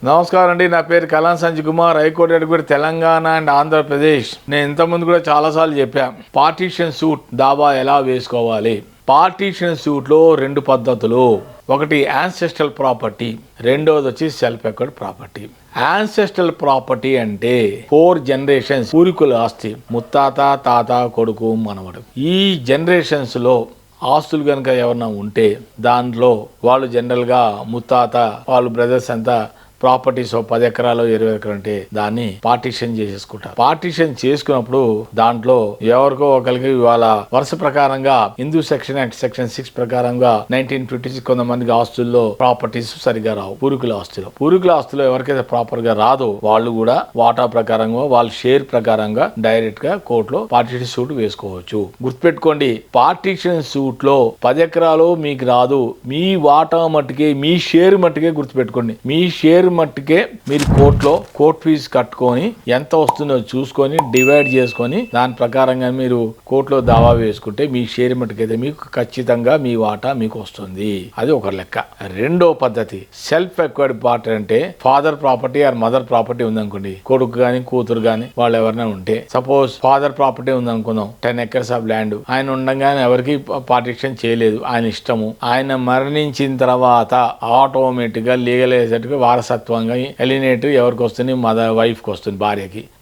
నమస్కారం అండి. నా పేరు Kalan Sanjay Kumar, high court advocate, Telangana and Andhra Pradesh. నేను ఇంతకుముందు కూడా చాలాసార్లు చెప్పాను, పార్టీషన్ సూట్ దావా ఎలా వేసుకోవాలి. పార్టీషన్ సూట్లో రెండు పద్ధతులు. ఒకటి యాన్సెస్ట్రల్ ప్రాపర్టీ, రెండోది వచ్చి సెల్ఫ్ ఎక్వర్డ్ ప్రాపర్టీ. యాన్సెస్ట్రల్ ప్రాపర్టీ అంటే 4 జనరేషన్స్ పూర్వీకుల ఆస్తి, ముత్తాత, తాత, కొడుకు, మనవడు. ఈ జనరేషన్స్ లో ఆస్తులు కనుక ఏమన్నా ఉంటే దాంట్లో వాళ్ళు జనరల్గా ముత్తాత వాళ్ళు బ్రదర్స్ అంతా ప్రాపర్టీస్ 10 ఎకరాలు 20 ఎకరాలు అంటే దాన్ని పార్టీషన్ చేసేసుకుంటారు. పార్టీషన్ చేసుకున్నప్పుడు దాంట్లో ఎవరికో ఒకరికి వాళ్ళ వరుస ప్రకారంగా హిందూ సెక్షన్ యాక్ట్ సెక్షన్ 6 ప్రకారంగా 1956 కొంతమందికి ఆస్తుల్లో ప్రాపర్టీస్ సరిగా రావు. పూర్వీకుల ఆస్తులో ఎవరికైతే ప్రాపర్ గా రాదో వాళ్ళు కూడా వాటా ప్రకారంగా వాళ్ళ షేర్ ప్రకారంగా డైరెక్ట్ గా కోర్టులో పార్టీషన్ సూట్ వేసుకోవచ్చు. గుర్తుపెట్టుకోండి, పార్టీషన్ సూట్ లో 10 ఎకరాలు మీకు రాదు, మీ వాటా మట్టుకే, మీ షేర్ మట్టుకే గుర్తుపెట్టుకోండి. మీ షేర్ మట్టుకే మీరు కోర్ట్ ఫీజు కట్టుకొని ఎంత వస్తుందో చూసుకొని డివైడ్ చేసుకొని దాని ప్రకారంగా మీరు కోర్టులో దావా వేసుకుంటే మీ షేర్ మట్టుకైతే మీకు ఖచ్చితంగా మీ వాటా మీకు వస్తుంది. అది ఒక లెక్క. రెండో పద్ధతి సెల్ఫ్ ఎక్వైర్డ్ పార్ట్ అంటే father property or mother property ఉందనుకోండి, కొడుకు గాని కూతురు గాని వాళ్ళు ఎవరైనా ఉంటే, సపోజ్ ఫాదర్ ప్రాపర్టీ ఉందనుకుందాం, 10 acres ఆఫ్ ల్యాండ్. ఆయన ఉండగానే ఎవరికి పార్టీషన్ చేయలేదు, ఆయన ఇష్టము. ఆయన మరణించిన తర్వాత ఆటోమేటిక్ గా లీగలైజ్డ్ గా వారసత్వంగా ఎలినేట్ ఎవరికి వస్తుంది, మదర్ వైఫ్ కి వస్తుంది,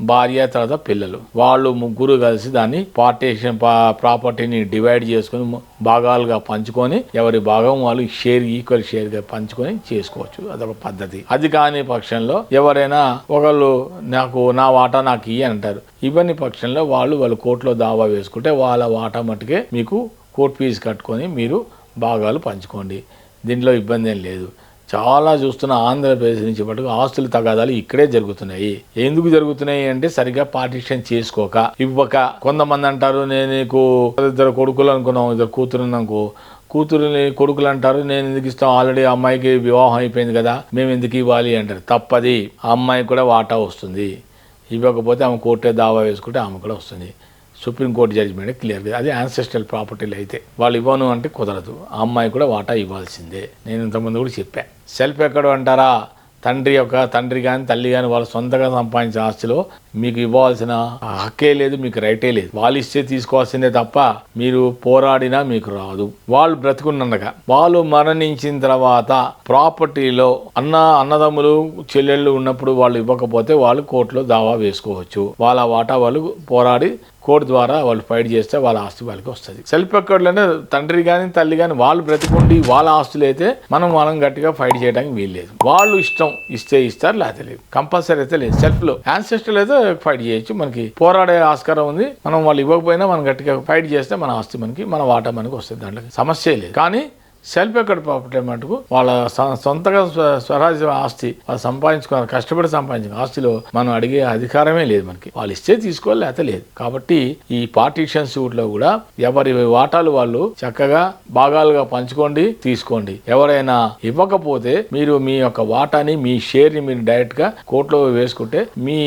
భార్య తర్వాత పిల్లలు. వాళ్ళు ముగ్గురు కలిసి దాన్ని పార్టీషన్ ప్రాపర్టీని డివైడ్ చేసుకుని భాగాలుగా పంచుకొని ఎవరి భాగం వాళ్ళు ఈక్వల్ షేర్ గా పంచుకొని చేసుకోవచ్చు. అదొక పద్ధతి. అది కాని పక్షంలో ఎవరైనా ఒకళ్ళు నా వాటా నాకు ఇయ్యి అంటారు. ఇవన్నీ పక్షంలో వాళ్ళు కోర్టులో దావా వేసుకుంటే వాళ్ళ వాటా మట్టుకే మీకు కోర్టు ఫీజు కట్టుకొని మీరు భాగాలు పంచుకోండి. దీంట్లో ఇబ్బంది ఏం లేదు. చాలా చూస్తున్న ఆంధ్రప్రదేశ్ నుంచి పట్టుకు ఆస్తుల తగాదాలు ఇక్కడే జరుగుతున్నాయి. ఎందుకు జరుగుతున్నాయి అంటే సరిగ్గా పార్టీషన్ చేసుకోక ఇవ్వక. కొంతమంది అంటారు, నేను నీకు 2 కొడుకులు అనుకున్నాం, 2 కూతురు అనుకో, కూతురుని కొడుకులు అంటారు, నేను ఎందుకు ఇస్తాం, ఆల్రెడీ అమ్మాయికి వివాహం అయిపోయింది కదా, మేము ఎందుకు ఇవ్వాలి అంటారు. తప్పది. ఆ అమ్మాయికి కూడా వాటా వస్తుంది. ఇవ్వకపోతే ఆమె కోర్టే దావా వేసుకుంటే ఆమె కూడా వస్తుంది. సుప్రీంకోర్టు జడ్జిమెంట్ క్లియర్గా. అది యాన్సెస్ట్రల్ ప్రాపర్టీలు అయితే వాళ్ళు ఇవ్వను అంటే కుదరదు. ఆ అమ్మాయి కూడా వాటా ఇవ్వాల్సిందే. నేను ఇంతకుముందు కూడా చెప్పాను. సెల్ఫ్ ఎక్కడ అంటారా, తండ్రి కానీ తల్లి కానీ వాళ్ళు సొంతంగా సంపాదించిన ఆస్తిలో మీకు ఇవ్వాల్సిన హక్కే లేదు, మీకు రైటే లేదు. వాళ్ళు ఇస్తే తీసుకోవాల్సిందే తప్ప మీరు పోరాడినా మీకు రాదు. వాళ్ళు బ్రతుకున్నందుగా. వాళ్ళు మరణించిన తర్వాత ప్రాపర్టీలో అన్నదమ్ములు చెల్లెళ్ళు ఉన్నప్పుడు వాళ్ళు ఇవ్వకపోతే వాళ్ళు కోర్టులో దావా వేసుకోవచ్చు. వాళ్ళ వాటా వాళ్ళు పోరాడి కోర్టు ద్వారా వాళ్ళు ఫైట్ చేస్తే వాళ్ళ ఆస్తి వాళ్ళకి వస్తుంది. సెల్ఫ్ ఎక్కడ్లోనే తండ్రి కానీ తల్లి కానీ వాళ్ళు బ్రతికుండి వాళ్ళ ఆస్తులు అయితే మనం గట్టిగా ఫైట్ చేయడానికి వీల్లేదు. వాళ్ళు ఇష్టం ఇస్తే ఇస్తారు, లేకపోతే లేదు. కంపల్సరీ అయితే లేదు. సెల్ఫ్ లో యాన్సెస్ట్రల్ అయితే ఫైట్ చేయొచ్చు. మనకి పోరాడే ఆస్కారం ఉంది. మనం వాళ్ళు ఇవ్వకపోయినా మనం గట్టిగా ఫైట్ చేస్తే మన ఆస్తి మన వాటా మనకి వస్తుంది. దాంట్లో సమస్య లేదు. కానీ సెల్ఫ్ ఎక్కడ ప్రాపర్టీ మటుకు వాళ్ళ సొంతగా స్వరాజ్య ఆస్తి వాళ్ళు సంపాదించుకున్నారు, కష్టపడి సంపాదించిన ఆస్తిలో మనం అడిగే అధికారమే లేదు మనకి. వాళ్ళు ఇస్తే తీసుకోవాలి, లేకపోతే లేదు. కాబట్టి ఈ పార్టీషన్ సూట్ లో కూడా ఎవరి వాటాలు వాళ్ళు చక్కగా భాగాలుగా పంచుకోండి, తీసుకోండి. ఎవరైనా ఇవ్వకపోతే మీరు మీ యొక్క వాటాని, మీ షేర్ ని మీరు డైరెక్ట్ గా కోర్టులో వేసుకుంటే, మీ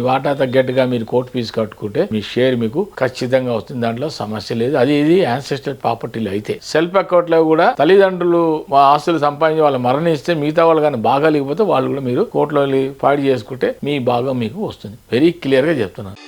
వాటా తగ్గట్టుగా మీరు కోర్టు ఫీజు కట్టుకుంటే మీ షేర్ మీకు ఖచ్చితంగా వస్తుంది. దాంట్లో సమస్య లేదు. ఇది యాన్సెస్ట్రల్ ప్రాపర్టీలు అయితే. సెల్ఫ్ అకౌంట్ లో కూడా తల్లిదండ్రులు ఆస్తులు సంపాదించి వాళ్ళు మరణిస్తే మిగతా వాళ్ళు కానీ భాగాలు ఇవ్వకపోతే వాళ్ళు కూడా మీరు కోర్టులో ఫైట్ చేసుకుంటే మీ భాగం మీకు వస్తుంది. వెరీ క్లియర్ గా చెప్తున్నాను.